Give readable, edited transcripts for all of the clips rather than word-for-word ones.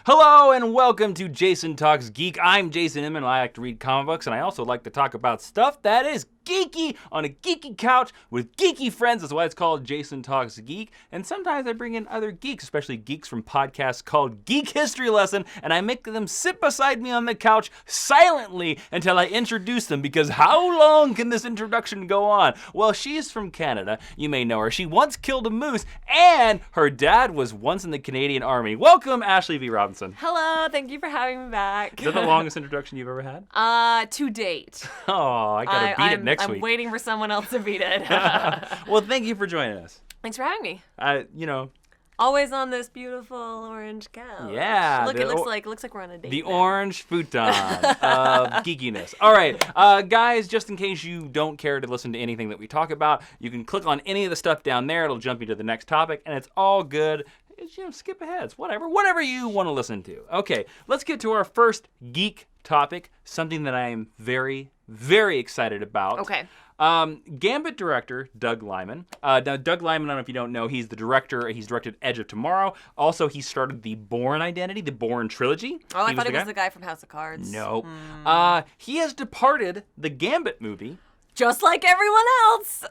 Hello and welcome to Jason Talks Geek. I'm Jason Inman, and I like to read comic books, and I also like to talk about stuff that is geeky on a geeky couch with geeky friends. That's why it's called Jason Talks Geek. And sometimes I bring in other geeks, especially geeks from podcasts called Geek History Lesson, and I make them sit beside me on the couch silently until I introduce them, because how long can this introduction go on? Well, she's from Canada. You may know her. She once killed a moose, and her dad was once in the Canadian Army. Welcome, Ashley V. Robinson. Hello, thank you for having me back. Is that the longest introduction you've ever had? To date. Oh, I gotta beat it next week. I'm waiting for someone else to beat it. Well, thank you for joining us. Thanks for having me. Always on this beautiful orange couch. Yeah. Look, it looks like we're on a date. The now. orange futon of geekiness. All right, guys, just in case you don't care to listen to anything that we talk about, you can click on any of the stuff down there. It'll jump you to the next topic, and it's all good. Skip ahead. It's whatever you want to listen to. Okay, let's get to our first geek topic, something that I am very, very excited about. Okay. Gambit director Doug Liman. Now, Doug Liman, I don't know if you don't know, he's the director. He's directed Edge of Tomorrow. Also, he started the Bourne Identity, the Bourne trilogy. Oh, I thought he was the guy from House of Cards. No. He has departed the Gambit movie. Just like everyone else.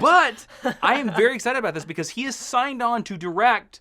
But I am very excited about this because he is signed on to direct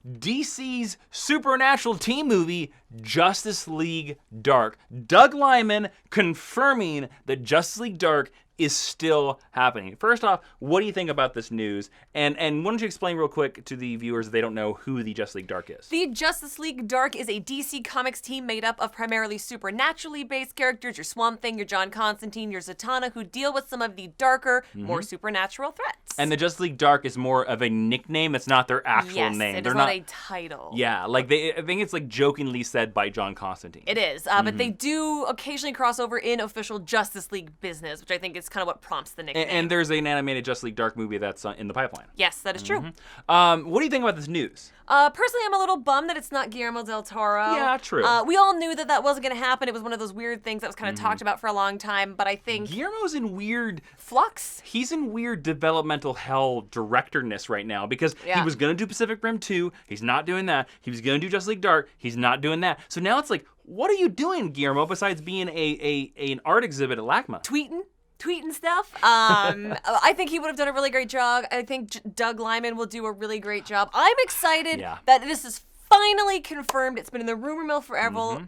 DC's supernatural team movie, Justice League Dark. Doug Liman confirming that Justice League Dark is still happening. First off, what do you think about this news? And why don't you explain real quick to the viewers if they don't know who the Justice League Dark is? The Justice League Dark is a DC Comics team made up of primarily supernaturally based characters, your Swamp Thing, your John Constantine, your Zatanna, who deal with some of the darker, more supernatural threats. And the Justice League Dark is more of a nickname. It's not their actual name. It is not a title. Yeah, I think it's like jokingly said by John Constantine. It is, but they do occasionally cross over in official Justice League business, which I think is kind of what prompts the nickname. And there's an animated Justice League Dark movie that's in the pipeline. Yes, that is true. What do you think about this news? Personally, I'm a little bummed that it's not Guillermo del Toro. Yeah, true. We all knew that wasn't going to happen. It was one of those weird things that was kind of talked about for a long time, but I think... Guillermo's in weird... Flux? He's in weird developmental hell directorness right now because he was going to do Pacific Rim 2. He's not doing that. He was going to do Justice League Dark. He's not doing that. So now it's like, what are you doing, Guillermo, besides being an art exhibit at LACMA? Tweeting stuff. I think he would have done a really great job. I think Doug Liman will do a really great job. I'm excited that this is finally confirmed. It's been in the rumor mill forever.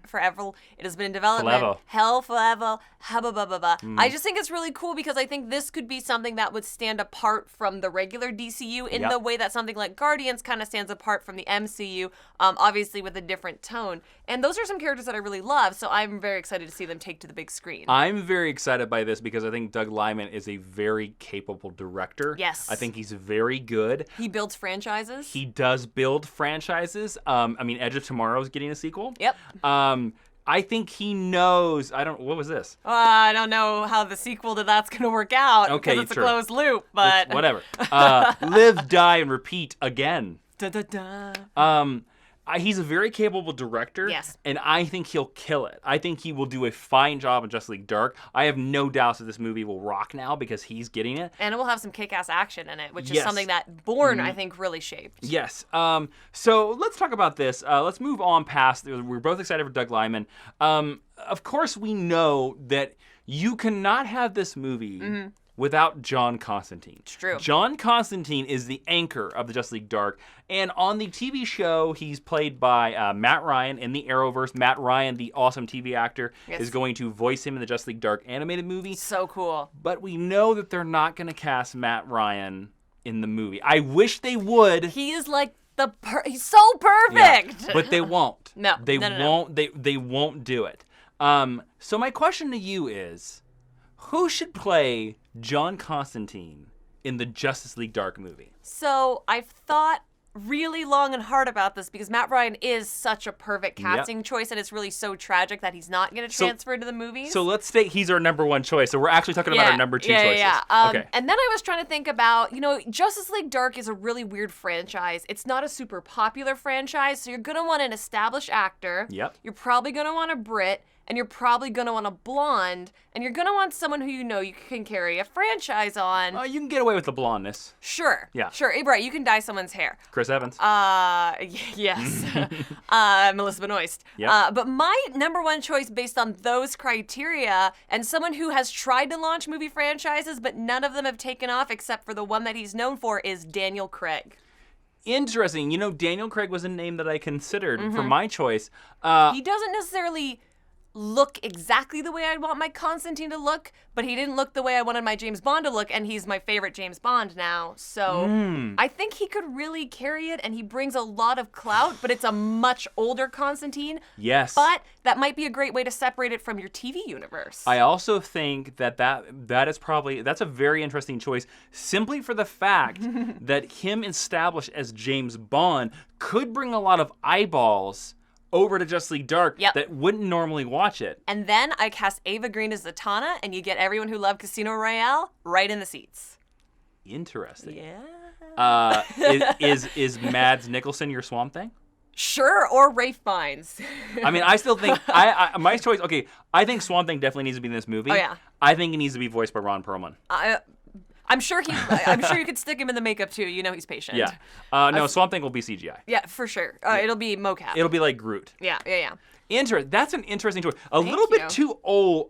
It has been in development. Hell forever. I just think it's really cool because I think this could be something that would stand apart from the regular DCU in the way that something like Guardians kind of stands apart from the MCU, obviously with a different tone. And those are some characters that I really love, so I'm very excited to see them take to the big screen. I'm very excited by this because I think Doug Liman is a very capable director. Yes. I think he's very good. He builds franchises. He does build franchises. Edge of Tomorrow is getting a sequel. Yep. I think he knows. What was this? I don't know how the sequel to that's going to work out. Okay, because it's a closed loop, but... Whatever. Live, die, and repeat again. He's a very capable director. Yes. And I think he'll kill it. I think he will do a fine job in Justice League Dark. I have no doubts that this movie will rock now because he's getting it. And it will have some kick-ass action in it, which is something that Bourne, I think, really shaped. Yes. So let's talk about this. Let's move on past. We're both excited for Doug Liman. Of course, we know that you cannot have this movie without John Constantine. It's true. John Constantine is the anchor of the Justice League Dark. And on the TV show, he's played by Matt Ryan in the Arrowverse. Matt Ryan, the awesome TV actor, is going to voice him in the Justice League Dark animated movie. So cool. But we know that they're not going to cast Matt Ryan in the movie. I wish they would. He is like he's so perfect. Yeah, but they won't. No. They won't. They won't do it. So my question to you is, who should play John Constantine in the Justice League Dark movie? So I've thought really long and hard about this because Matt Ryan is such a perfect casting choice, and it's really so tragic that he's not going to transfer to the movies. So let's say he's our number one choice. So we're actually talking about our number two choices. Okay. And then I was trying to think about, Justice League Dark is a really weird franchise. It's not a super popular franchise, so you're going to want an established actor. Yep. You're probably going to want a Brit. and you're probably going to want a blonde, and you're going to want someone who you know you can carry a franchise on. You can get away with the blondness. Sure. Yeah. Sure. Right, you can dye someone's hair. Chris Evans. Yes. Melissa Benoist. Yep. But my number one choice based on those criteria, and someone who has tried to launch movie franchises, but none of them have taken off except for the one that he's known for, is Daniel Craig. Interesting. You know, Daniel Craig was a name that I considered for my choice. He doesn't necessarily look exactly the way I'd want my Constantine to look, but he didn't look the way I wanted my James Bond to look, and he's my favorite James Bond now. So I think he could really carry it, and he brings a lot of clout, but it's a much older Constantine. Yes. But that might be a great way to separate it from your TV universe. I also think that is probably, that's a very interesting choice, simply for the fact that him established as James Bond could bring a lot of eyeballs over to Justice League Dark that wouldn't normally watch it. And then I cast Ava Green as Zatanna, and you get everyone who loved Casino Royale right in the seats. Interesting. Yeah. Is Mads Mikkelsen your Swamp Thing? Sure, or Rafe Fiennes. I mean, I still think my choice. Okay, I think Swamp Thing definitely needs to be in this movie. Oh yeah. I think he needs to be voiced by Ron Perlman. I'm sure you could stick him in the makeup too. You know he's patient. Yeah. No, Swamp Thing will be CGI. Yeah, for sure. It'll be mocap. It'll be like Groot. Yeah. That's an interesting choice. A little bit too old.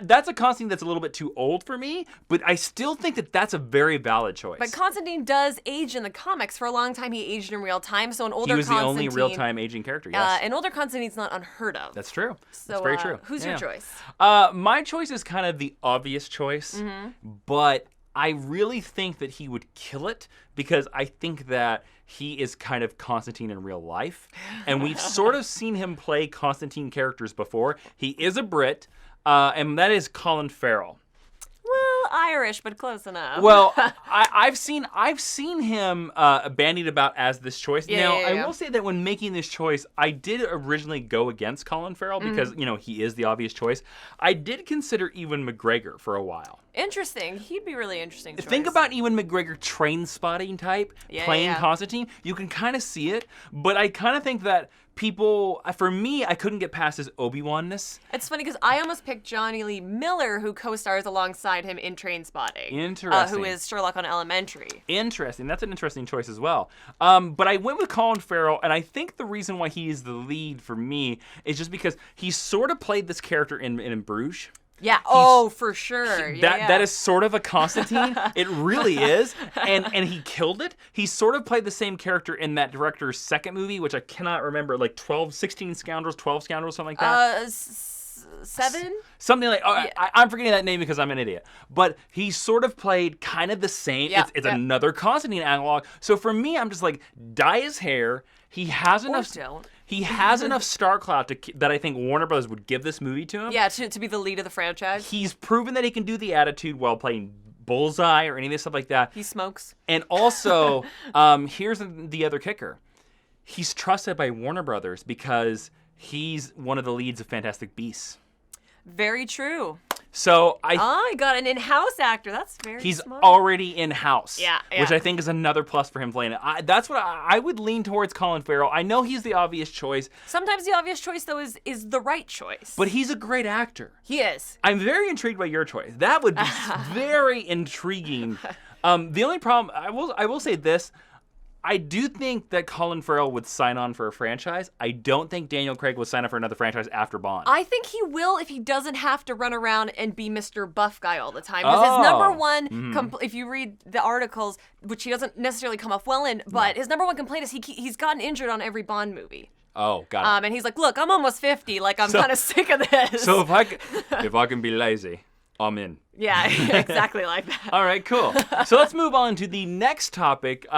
That's a Constantine that's a little bit too old for me, but I still think that that's a very valid choice. But Constantine does age in the comics. For a long time, he aged in real time. So an older He was Constantine, the only real-time aging character, yes. An older Constantine's not unheard of. That's true. So, that's very true. Who's your choice? My choice is kind of the obvious choice, but I really think that he would kill it because I think that he is kind of Constantine in real life. And we've sort of seen him play Constantine characters before. He is a Brit, and that is Colin Farrell. Well, Irish, but close enough. Well, I've seen him bandied about as this choice. I will say that when making this choice, I did originally go against Colin Farrell because, he is the obvious choice. I did consider Ewan McGregor for a while. Interesting. He'd be really interesting choice. Think about Ewan McGregor, train-spotting type, playing Constantine. You can kind of see it, but I kind of think that for me, I couldn't get past his Obi-Wan-ness. It's funny because I almost picked Johnny Lee Miller, who co-stars alongside him in Trainspotting. Interesting. Who is Sherlock on Elementary. Interesting. That's an interesting choice as well. But I went with Colin Farrell, and I think the reason why he is the lead for me is just because he sort of played this character in Bruges. Yeah. For sure. That is sort of a Constantine. It really is. And he killed it. He sort of played the same character in that director's second movie, which I cannot remember, like 16 Scoundrels, 12 Scoundrels, something like that. 7? Something like, I'm forgetting that name because I'm an idiot. But he sort of played kind of the same. Yeah, it's another Constantine analog. So for me, I'm just like, dye his hair. He has enough. Don't. He has enough star clout that I think Warner Bros. Would give this movie to him. Yeah, to be the lead of the franchise. He's proven that he can do the attitude while playing Bullseye or any of this stuff like that. He smokes. And also, here's the other kicker. He's trusted by Warner Brothers because he's one of the leads of Fantastic Beasts. Very true. So he got an in-house actor. That's very He's smart. already in-house. Yeah. Which I think is another plus for him playing it. That's what I would lean towards Colin Farrell. I know he's the obvious choice. Sometimes the obvious choice, though, is the right choice. But he's a great actor. He is. I'm very intrigued by your choice. That would be very intriguing. The only problem, I will say this. I do think that Colin Farrell would sign on for a franchise. I don't think Daniel Craig would sign up for another franchise after Bond. I think he will if he doesn't have to run around and be Mr. Buff guy all the time. Because his number one, if you read the articles, which he doesn't necessarily come off well in, but his number one complaint is he's gotten injured on every Bond movie. Oh, got it. And he's like, look, I'm almost 50. Like, I'm kind of sick of this. So if I can be lazy, I'm in. Yeah, exactly like that. All right, cool. So let's move on to the next topic. There's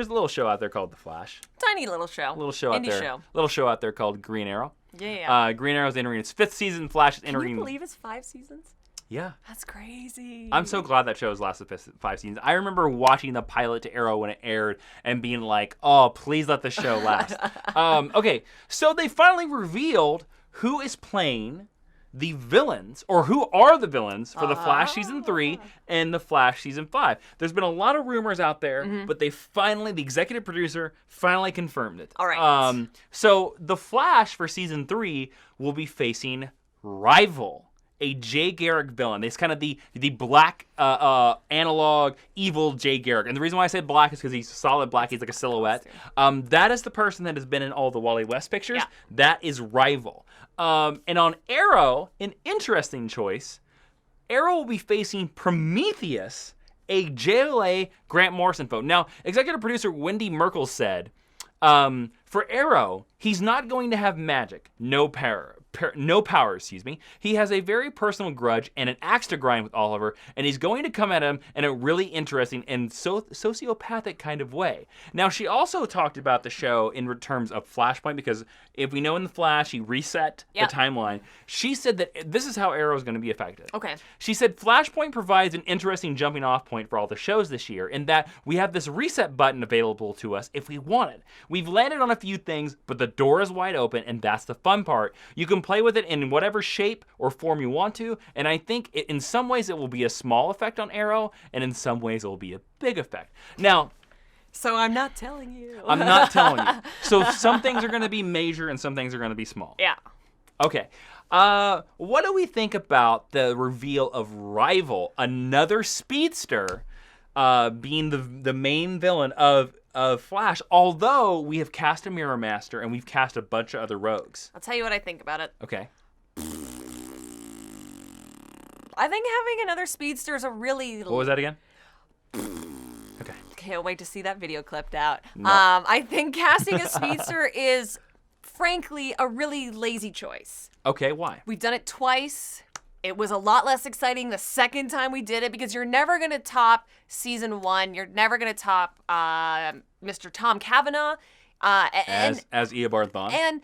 a little show out there called The Flash. Tiny little show. Indie show. Little show out there called Green Arrow. Yeah. Green Arrow's entering its 5th season. Flash is entering. Can you believe it's 5 seasons? Yeah. That's crazy. I'm so glad that show has lasted 5 seasons. I remember watching the pilot to Arrow when it aired and being like, oh, please let the show last. Okay, so they finally revealed who is playing the villains, or who are the villains for the Flash Season 3 and the Flash Season 5. There's been a lot of rumors out there, but the executive producer finally confirmed it. All right. So the Flash for Season 3 will be facing Rival, a Jay Garrick villain. It's kind of the black analog evil Jay Garrick. And the reason why I say black is because he's solid black. He's like a silhouette. That is the person that has been in all the Wally West pictures. Yeah. That is Rival. And on Arrow, an interesting choice, Arrow will be facing Prometheus, a JLA Grant Morrison vote. Now, executive producer Wendy Merkel said, for Arrow, he's not going to have magic, no power, excuse me. He has a very personal grudge and an axe to grind with Oliver, and he's going to come at him in a really interesting and sociopathic kind of way. Now, she also talked about the show in terms of Flashpoint, because if we know in the Flash, he reset the timeline. She said that this is how Arrow is going to be affected. Okay. She said Flashpoint provides an interesting jumping off point for all the shows this year, in that we have this reset button available to us if we want it. We've landed on a few things, but the door is wide open, and that's the fun part. You can play with it in whatever shape or form you want to, and I think in some ways it will be a small effect on Arrow, and in some ways it will be a big effect. Now, so I'm not telling you. I'm not telling you. So some things are going to be major and some things are going to be small. Yeah. Okay. What do we think about the reveal of Rival, another speedster, being the main villain of Flash, although we have cast a Mirror Master and we've cast a bunch of other rogues? I'll tell you what I think about it. Okay. I think having another speedster is a really... What was that again? Okay. Can't wait to see that video clipped out. No. I think casting a speedster is, frankly, a really lazy choice. Okay, why? We've done it twice. It was a lot less exciting the second time we did it, because you're never going to top Season 1. You're never going to top Mr. Tom Cavanaugh. As Eobard Thawne. And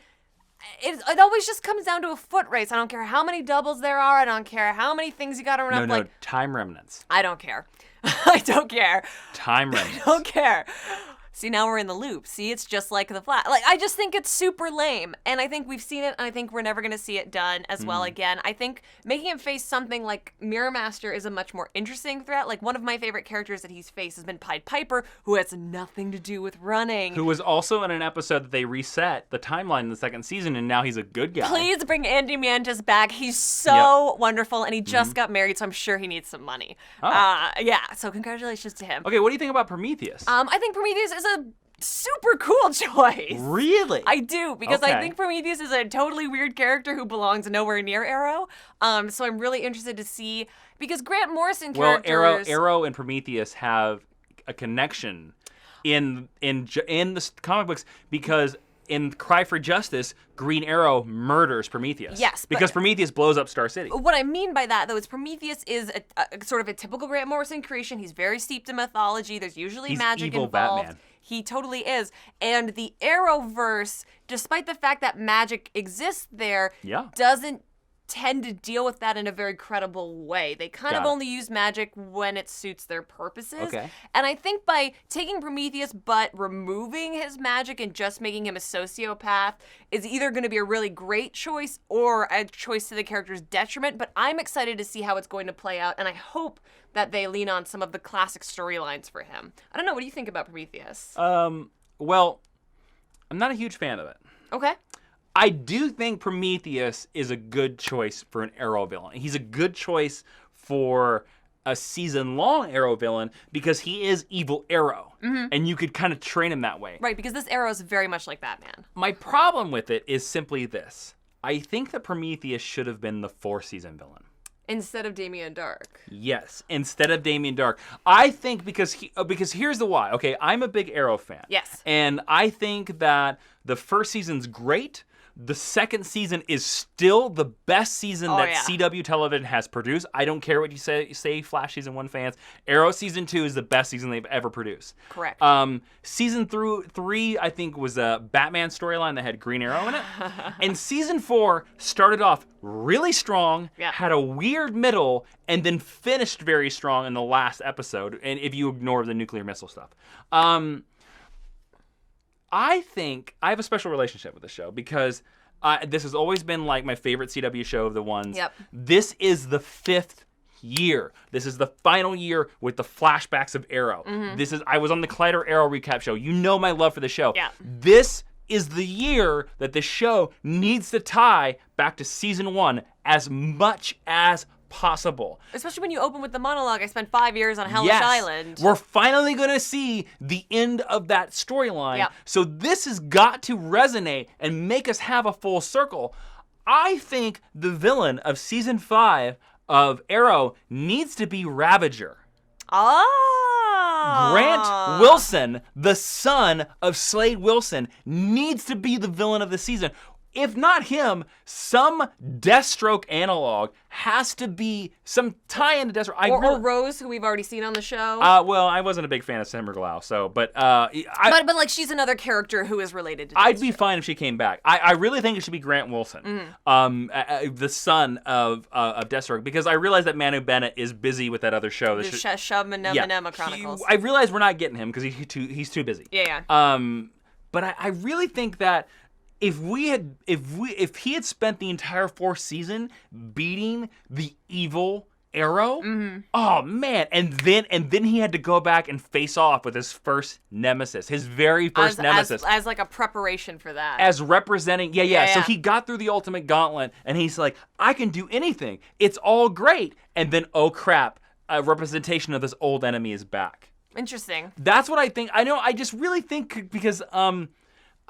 it always just comes down to a foot race. I don't care how many doubles there are. I don't care how many things you got to run up. No, time remnants. I don't care. I don't care. Time remnants. I don't care. See, now we're in the loop. See, it's just like the Flash. Like, I just think it's super lame. And I think we've seen it, and I think we're never going to see it done as well again. I think making him face something like Mirror Master is a much more interesting threat. Like, one of my favorite characters that he's faced has been Pied Piper, who has nothing to do with running. Who was also in an episode that they reset the timeline in the second season, and now he's a good guy. Please bring Andy Mantis back. He's so wonderful, and he just got married, so I'm sure he needs some money. Oh. Yeah, so congratulations to him. Okay, what do you think about Prometheus? I think Prometheus is a super cool choice. Really? I do, because Okay. I think Prometheus is a totally weird character who belongs nowhere near Arrow. So I'm really interested to see, because Grant Morrison characters... Arrow and Prometheus have a connection in the comic books, because in Cry for Justice, Green Arrow murders Prometheus. Yes, because Prometheus blows up Star City. What I mean by that, though, is Prometheus is a sort of a typical Grant Morrison creation. He's very steeped in mythology. There's usually magic evil involved. Batman. He totally is. And the Arrowverse, despite the fact that magic exists there, doesn't tend to deal with that in a very credible way. They kind of only use magic when it suits their purposes. Okay. And I think by taking Prometheus but removing his magic and just making him a sociopath is either going to be a really great choice or a choice to the character's detriment. But I'm excited to see how it's going to play out, and I hope that they lean on some of the classic storylines for him. I don't know. What do you think about Prometheus? Well, I'm not a huge fan of it. Okay. I do think Prometheus is a good choice for an Arrow villain. He's a good choice for a season-long Arrow villain because he is evil Arrow, and you could kind of train him that way. Right, because this Arrow is very much like Batman. My problem with it is simply this. I think that Prometheus should have been the 4th-season villain. Instead of Damien Dark. Yes, instead of Damien Dark. I think because here's the why. Okay, I'm a big Arrow fan. Yes. And I think that the first season's great. The second season is still the best season that CW television has produced. I don't care what you say, Flash Season 1 fans. Arrow Season 2 is the best season they've ever produced. Correct. Season 3, I think, was a Batman storyline that had Green Arrow in it. And Season 4 started off really strong, had a weird middle, and then finished very strong in the last episode, and if you ignore the nuclear missile stuff. I think I have a special relationship with the show because This has always been like my favorite CW show of the ones. Yep. This is the 5th year. This is the final year with the flashbacks of Arrow. I was on the Collider Arrow recap show. You know my love for the show. Yeah. This is the year that the show needs to tie back to season 1 as much as possible. Especially when you open with the monologue, I spent 5 years on Hellish Island. We're finally going to see the end of that storyline. Yep. So this has got to resonate and make us have a full circle. I think the villain of season 5 of Arrow needs to be Ravager. Grant Wilson, the son of Slade Wilson, needs to be the villain of the season. If not him, some Deathstroke analog has to be some tie-in to Deathstroke. Or Rose, who we've already seen on the show. Well, I wasn't a big fan of Summer Glau, so, but like she's another character who is related to Deathstroke. I'd be fine if she came back. I really think it should be Grant Wilson, the son of Deathstroke, because I realize that Manu Bennett is busy with that other show. The Shub-Manema Chronicles. I realize we're not getting him because he's too busy. Yeah. But I really think that if he had spent the entire 4th season beating the evil Arrow, oh man, and then he had to go back and face off with his first nemesis, his very first nemesis, as like a preparation for that, as representing, So he got through the ultimate gauntlet, and he's like, I can do anything. It's all great, and then oh crap, a representation of this old enemy is back. Interesting. That's what I think. I know. I just really think because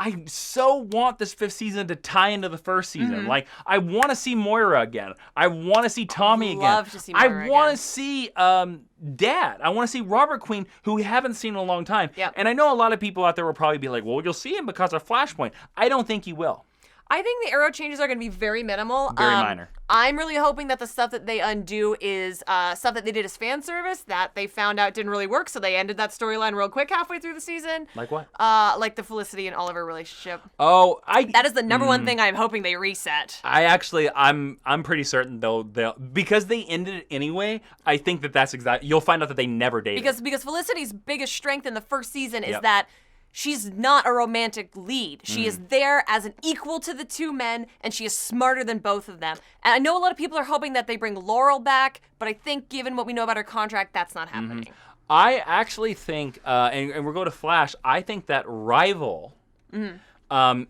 I so want this 5th season to tie into the 1st season. Like, I want to see Moira again. I want to see Tommy again. Love to see Moira I want to see Dad. I want to see Robert Queen, who we haven't seen in a long time. Yep. And I know a lot of people out there will probably be like, well, you'll see him because of Flashpoint. I don't think you will. I think the Arrow changes are going to be very minimal. Very minor. I'm really hoping that the stuff that they undo is stuff that they did as fan service that they found out didn't really work, so they ended that storyline real quick halfway through the season. Like what? Like the Felicity and Oliver relationship. Oh, that is the number one thing I'm hoping they reset. I'm pretty certain they'll because they ended it anyway. I think that's exactly. You'll find out that they never dated. Because Felicity's biggest strength in the 1st season is that she's not a romantic lead. She is there as an equal to the two men, and she is smarter than both of them. And I know a lot of people are hoping that they bring Laurel back, but I think given what we know about her contract, that's not happening. I actually think, and we'll go to Flash, I think that Rival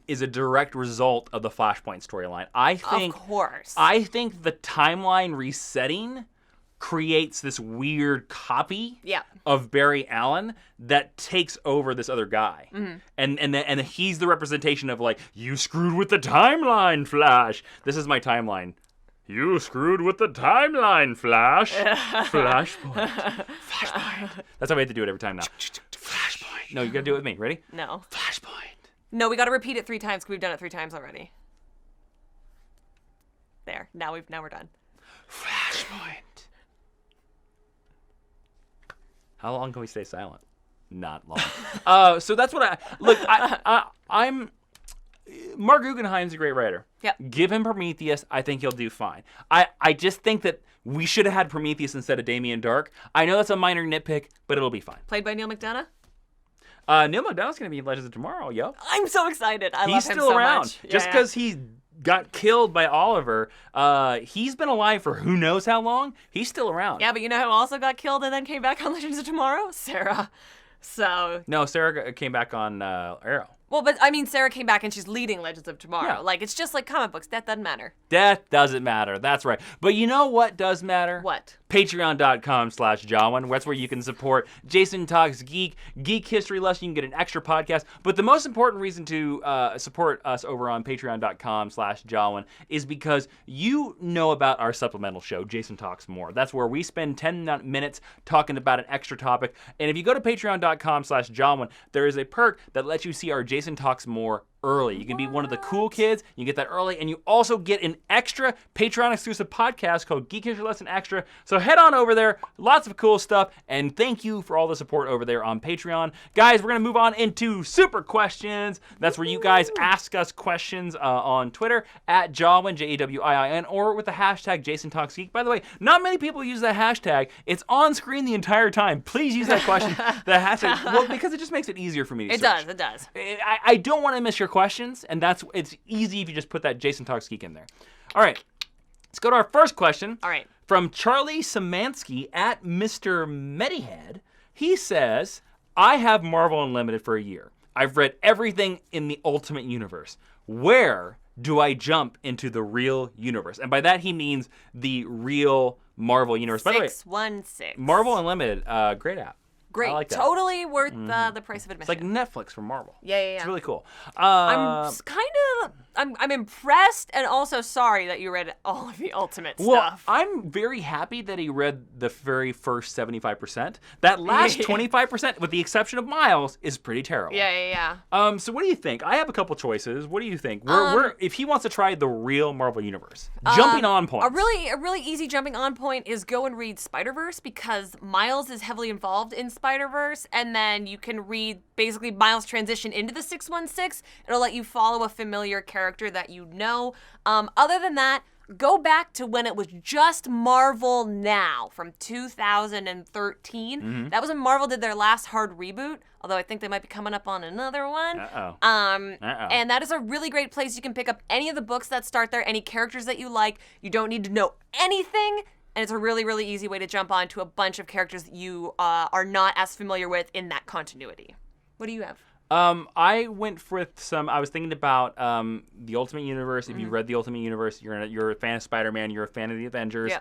is a direct result of the Flashpoint storyline. Of course. I think the timeline resetting creates this weird copy of Barry Allen that takes over this other guy. And he's the representation of like, you screwed with the timeline, Flash. This is my timeline. You screwed with the timeline, Flash. Flashpoint. Flashpoint. That's how we have to do it every time now. Flashpoint. No, you gotta do it with me. Ready? No. Flashpoint. No, we gotta repeat it 3 times because we've done it 3 times already. There. Now we're done. Flashpoint. How long can we stay silent? Not long. So that's what I'm. Mark Guggenheim's a great writer. Yeah. Give him Prometheus. I think he'll do fine. I just think that we should have had Prometheus instead of Damien Dark. I know that's a minor nitpick, but it'll be fine. Played by Neil McDonough? Neil McDonough's going to be in Legends of Tomorrow, yo. I'm so excited. I love him so much. He's still around. Just because he got killed by Oliver, he's been alive for who knows how long. He's still around. Yeah, but you know who also got killed and then came back on Legends of Tomorrow? Sarah. So. No, Sarah came back on Arrow. Well, but I mean, Sarah came back and she's leading Legends of Tomorrow. Yeah. Like, it's just like comic books. Death doesn't matter. Death doesn't matter. That's right. But you know what does matter? What? Patreon.com/Jawiin. That's where you can support Jason Talks Geek, Geek History Lesson. You can get an extra podcast. But the most important reason to support us over on Patreon.com/Jawiin is because you know about our supplemental show, Jason Talks More. That's where we spend 10 minutes talking about an extra topic. And if you go to Patreon.com/Jawiin, there is a perk that lets you see our Jason Talks More early. You can be one of the cool kids. You get that early, and you also get an extra Patreon-exclusive podcast called Geek History Lesson Extra. So head on over there. Lots of cool stuff, and thank you for all the support over there on Patreon. Guys, we're going to move on into Super Questions. That's where you guys ask us questions on Twitter at Jawiin, Jawiin, or with the hashtag Jason Talks Geek. By the way, not many people use that hashtag. It's on screen the entire time. Please use that question, the hashtag, well, because it just makes it easier for me to search. It does. I don't want to miss your questions, and it's easy if you just put that Jason Talks Geek in there. All right, let's go to our first question. All right. From Charlie Szymanski at Mr. Medihead. He says, I have Marvel Unlimited for a year. I've read everything in the Ultimate Universe. Where do I jump into the real universe? And by that, he means the real Marvel Universe. By the way, 616. Marvel Unlimited, great app. Great. I like that. Totally worth the price of admission. It's like Netflix for Marvel. Yeah. It's really cool. I'm impressed and also sorry that you read all of the Ultimate stuff. I'm very happy that he read the very first 75%. That last 25%, with the exception of Miles, is pretty terrible. Yeah. So what do you think? I have a couple choices. What do you think? If he wants to try the real Marvel Universe, jumping on points. A really easy jumping on point is go and read Spider-Verse, because Miles is heavily involved in Spider-Verse, and then you can read basically Miles' transition into the 616. It'll let you follow a familiar character that you know. Other than that, go back to when it was just Marvel Now from 2013. Mm-hmm. That was when Marvel did their last hard reboot, although I think they might be coming up on another one. And that is a really great place. You can pick up any of the books that start there, any characters that you like. You don't need to know anything. And it's a really, really easy way to jump on to a bunch of characters that you are not as familiar with in that continuity. What do you have? I went with I was thinking about the Ultimate Universe. If you read the Ultimate Universe, you're a fan of Spider-Man, you're a fan of the Avengers. Yeah.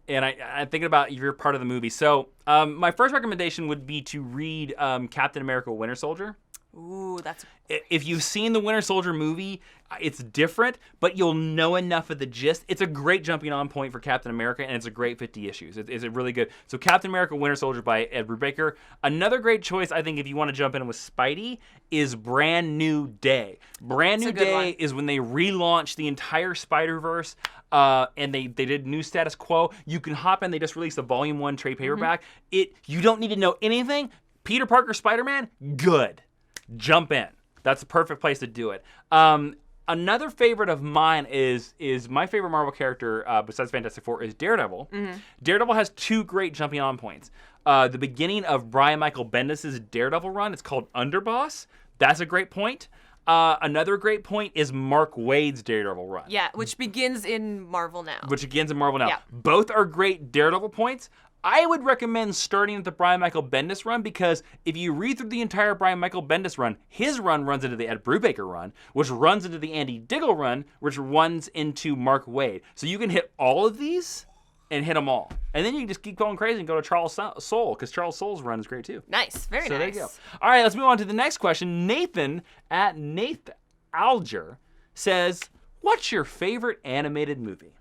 And I'm thinking about if you're part of the movie. So my first recommendation would be to read Captain America Winter Soldier. Ooh, that's... If you've seen the Winter Soldier movie, it's different, but you'll know enough of the gist. It's a great jumping on point for Captain America, and it's a great 50 issues. It's really good. So Captain America Winter Soldier by Ed Brubaker. Another great choice, I think, if you want to jump in with Spidey, is Brand New Day. Brand New Day is when they relaunched the entire Spider-Verse, and they did new status quo. You can hop in. They just released the Volume 1 trade paperback. You don't need to know anything. Peter Parker Spider-Man, good. Jump in. That's the perfect place to do it. Another favorite of mine is my favorite Marvel character besides Fantastic Four is Daredevil. Mm-hmm. Daredevil has two great jumping on points. The beginning of Brian Michael Bendis' Daredevil run, it's called Underboss. That's a great point. Another great point is Mark Waid's Daredevil run. Yeah, which begins in Marvel Now. Yeah. Both are great Daredevil points. I would recommend starting at the Brian Michael Bendis run, because if you read through the entire Brian Michael Bendis run, his run runs into the Ed Brubaker run, which runs into the Andy Diggle run, which runs into Mark Waid. So you can hit all of these and hit them all. And then you can just keep going crazy and go to Charles Soule, because Charles Soule's run is great too. Nice. Very nice. So there you go. All right, let's move on to the next question. Nathan at Nath Alger says, what's your favorite animated movie?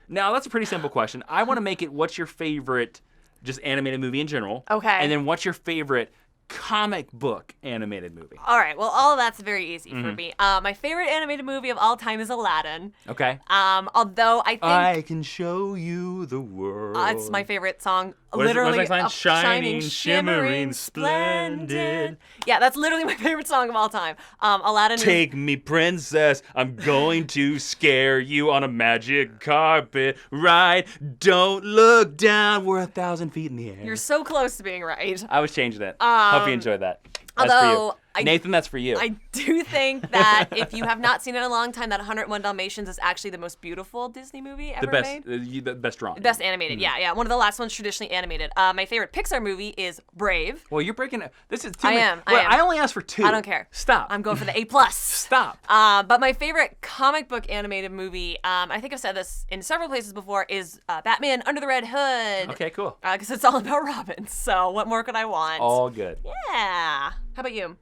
Now, that's a pretty simple question. I want to make it, what's your favorite just animated movie in general? Okay. And then what's your favorite comic book animated movie? All right. Well, all of that's very easy for me. My favorite animated movie of all time is Aladdin. Okay. Although I think... I can show you the world. It's my favorite song. What's literally, that line? Shining, shimmering, splendid. Yeah, that's literally my favorite song of all time. Aladdin. Take me, princess. I'm going to scare you on a magic carpet ride. Don't look down. We're 1,000 feet in the air. You're so close to being right. I was changing it. Hope you enjoyed that. That's although, for you. Nathan, that's for you. I do think that if you have not seen it in a long time, that 101 Dalmatians is actually the most beautiful Disney movie ever made. The best drawn. Best animated, yeah. One of the last ones traditionally animated. My favorite Pixar movie is Brave. Well, you're breaking it. This is too I many. am. I only asked for 2. I don't care. Stop. I'm going for the A+. Stop. But my favorite comic book animated movie, I think I've said this in several places before, is Batman Under the Red Hood. Okay, cool. Because it's all about Robin. So what more could I want? All good. Yeah. How about you?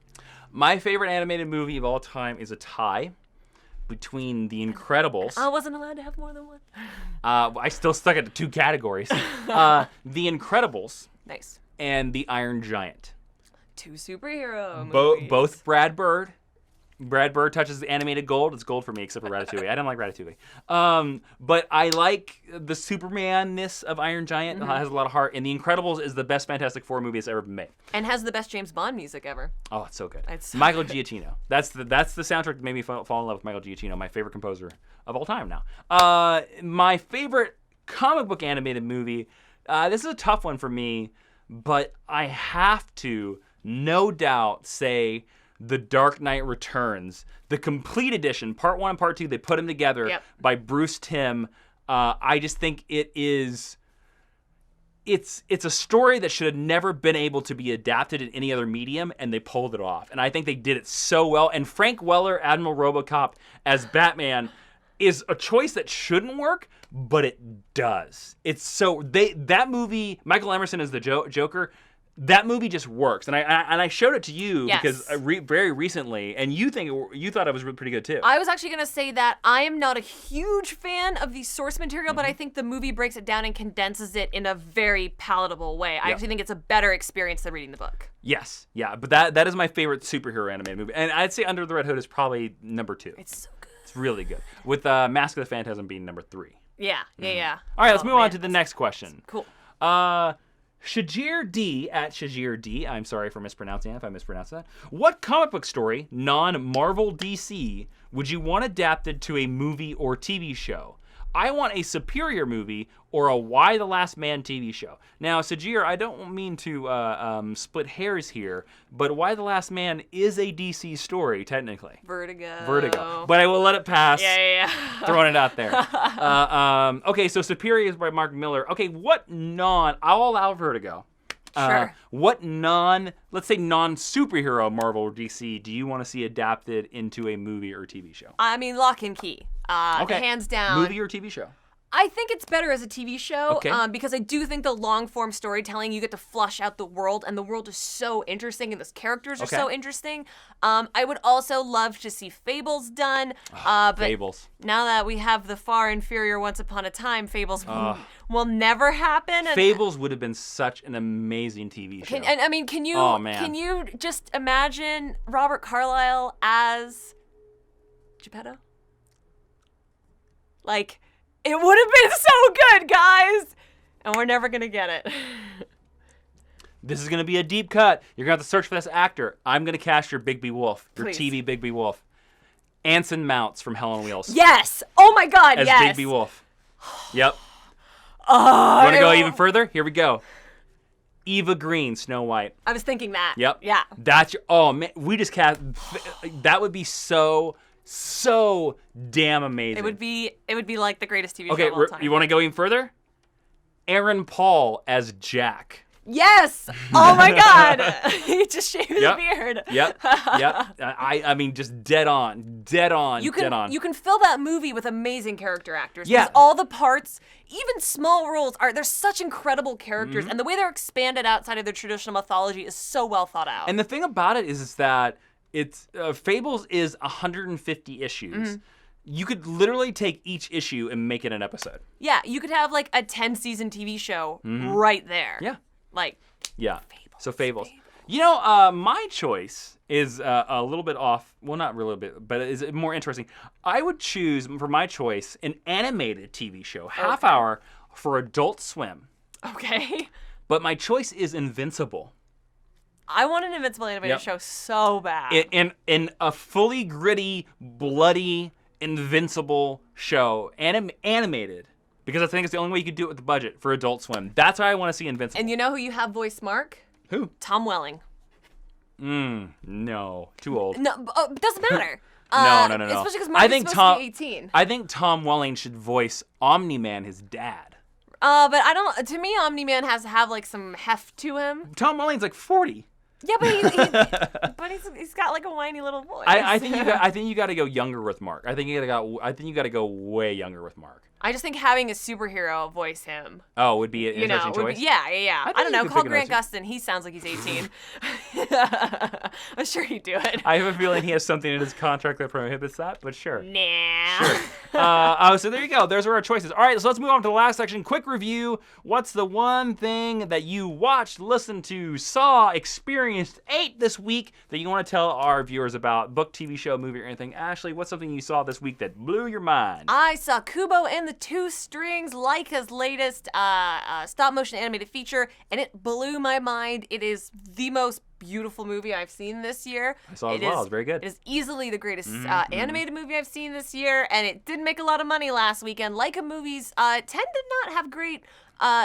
My favorite animated movie of all time is a tie between The Incredibles. I wasn't allowed to have more than one. I still stuck at the 2 categories. The Incredibles. Nice. And The Iron Giant. 2 superhero movies. Both Brad Bird. Brad Bird touches animated gold. It's gold for me, except for Ratatouille. I didn't like Ratatouille. But I like the Superman-ness of Iron Giant. It has a lot of heart. And The Incredibles is the best Fantastic Four movie that's ever been made. And has the best James Bond music ever. Oh, it's so good. It's so Michael good. Giacchino. That's the soundtrack that made me fall in love with Michael Giacchino, my favorite composer of all time now. My favorite comic book animated movie, this is a tough one for me, but I have to, no doubt, say The Dark Knight Returns, the complete edition, part 1 and part 2, they put them together by Bruce Timm. I just think it's a story that should have never been able to be adapted in any other medium, and they pulled it off. And I think they did it so well. And Frank Welker, Admiral RoboCop as Batman, is a choice that shouldn't work, but it does. It's so that movie, Michael Emerson as the Joker. That movie just works, and I showed it to you because very recently, and you thought it was pretty good too. I was actually going to say that I am not a huge fan of the source material, but I think the movie breaks it down and condenses it in a very palatable way. I actually think it's a better experience than reading the book. Yes, yeah, but that is my favorite superhero animated movie, and I'd say Under the Red Hood is probably number 2. It's so good. It's really good, with Mask of the Phantasm being number 3. Yeah. All right, let's move on to the next question. Cool. Shajir D at Shajir D. I'm sorry for mispronouncing that if I mispronounced that. What comic book story, non-Marvel DC, would you want adapted to a movie or TV show? I want a Superior movie or a Y the Last Man TV show. Now, Sajir, I don't mean to split hairs here, but Y the Last Man is a DC story, technically. Vertigo. But I will let it pass. Yeah. Throwing it out there. Okay, so Superior is by Mark Miller. Okay, I'll allow Vertigo. Sure. What let's say non-superhero Marvel or DC do you want to see adapted into a movie or TV show? I mean, Lock and Key. Hands down. Movie or TV show? I think it's better as a TV show because I do think the long-form storytelling, you get to flush out the world, and the world is so interesting, and those characters are so interesting. I would also love to see Fables done. But Fables. Now that we have the far inferior Once Upon a Time, Fables will never happen. Fables would have been such an amazing TV show. Can you just imagine Robert Carlyle as Geppetto? Like, it would have been so good, guys! And we're never going to get it. This is going to be a deep cut. You're going to have to search for this actor. I'm going to cast your Bigby Wolf, your Please. TV Bigby Wolf. Anson Mounts from Hell on Wheels. Yes! Oh my God, as yes! Bigby Wolf. Yep. You want to go even further? Here we go. Eva Green, Snow White. I was thinking that. Yep. Yeah. Man, we just cast, that would be so damn amazing. It would be like the greatest TV show of all time. You want to go even further? Aaron Paul as Jack. Yes! Oh my God! He just shaved his beard. Yep. I mean, just dead on. You can fill that movie with amazing character actors. Yeah. Because all the parts, even small roles, they're such incredible characters, and the way they're expanded outside of their traditional mythology is so well thought out. And the thing about it is that it's Fables is 150 issues. Mm-hmm. You could literally take each issue and make it an episode. Yeah, you could have like a 10-season TV show right there. Yeah. Fables. So Fables. You know, my choice is a little bit off. Well, not really a bit, but is more interesting. I would choose for my choice an animated TV show, half hour for Adult Swim. Okay. But my choice is Invincible. I want an Invincible animated show so bad. In a fully gritty, bloody Invincible show, animated. Because I think it's the only way you could do it with the budget for Adult Swim. That's why I want to see Invincible. And you know who you have voice Mark? Who? Tom Welling. No. Too old. No, doesn't matter. No. Especially because Mark is supposed to be 18. I think Tom Welling should voice Omni-Man, his dad. But I don't. To me, Omni-Man has to have like some heft to him. Tom Welling's like 40. Yeah, but he's got like a whiny little voice. I think you got to go younger with Mark. I think you got to go way younger with Mark. I just think having a superhero voice him. Oh, would be an interesting choice? Yeah. I don't know. Call Grant Gustin. He sounds like he's 18. I'm sure he'd do it. I have a feeling he has something in his contract that prohibits that, but sure. Nah. Sure. So there you go. Those are our choices. All right, so let's move on to the last section. Quick review. What's the one thing that you watched, listened to, saw, experienced, ate this week that you want to tell our viewers about? Book, TV show, movie, or anything. Ashley, what's something you saw this week that blew your mind? I saw Kubo and the Two Strings, Laika's latest stop-motion animated feature, and it blew my mind. It is the most beautiful movie I've seen this year. I saw it as well. It was very good. It is easily the greatest animated movie I've seen this year, and it didn't make a lot of money last weekend. Laika movies tend to not have great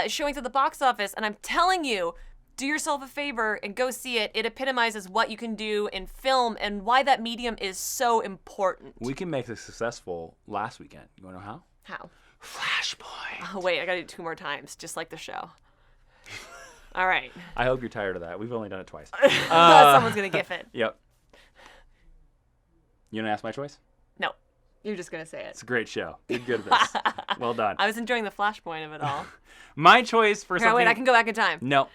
showings at the box office, and I'm telling you, do yourself a favor and go see it. It epitomizes what you can do in film and why that medium is so important. We can make this successful last weekend. You want to know how? How? Flashpoint. Oh, wait, I got to do 2 more times, just like the show. All right. I hope you're tired of that. We've only done it twice. Someone's going to gif it. Yep. You want to ask my choice? No. You're just going to say it. It's a great show. You're good at this. Well done. I was enjoying the flashpoint of it all. My choice for something... Wait, I can go back in time. No.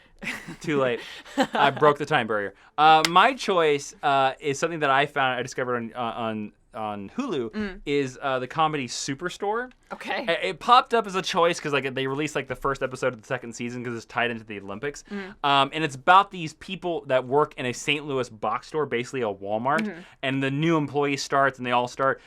Too late. I broke the time barrier. My choice is something that I discovered on Hulu, is the Comedy Superstore. Okay. It popped up as a choice because they released the first episode of the second season because it's tied into the Olympics. And it's about these people that work in a St. Louis box store, basically a Walmart, and the new employee starts and they all start.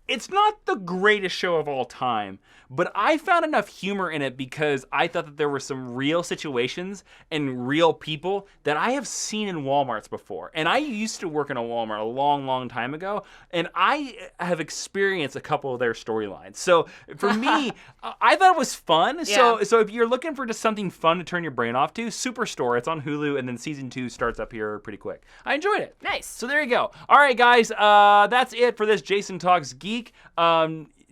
It's not the greatest show of all time, but I found enough humor in it because I thought that there were some real situations and real people that I have seen in Walmarts before. And I used to work in a Walmart a long, long time ago, and I have experienced a couple of their storylines. So for me, I thought it was fun. Yeah. So if you're looking for just something fun to turn your brain off to, Superstore, it's on Hulu, and then season 2 starts up here pretty quick. I enjoyed it. Nice. So there you go. All right, guys, that's it for this Jason Talks Geek.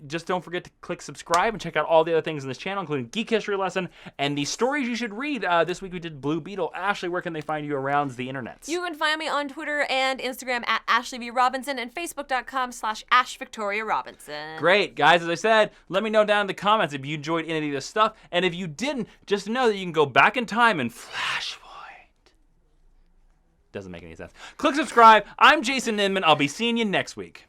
Just don't forget to click subscribe and check out all the other things in this channel, including Geek History Lesson and the stories you should read. This week we did Blue Beetle. Ashley, where can they find you around the internets? You can find me on Twitter and Instagram at Ashley V. Robinson and Facebook.com/AshVictoriaRobinson. Great. Guys, as I said, let me know down in the comments if you enjoyed any of this stuff. And if you didn't, just know that you can go back in time and Flashpoint. Doesn't make any sense. Click subscribe. I'm Jason Inman. I'll be seeing you next week.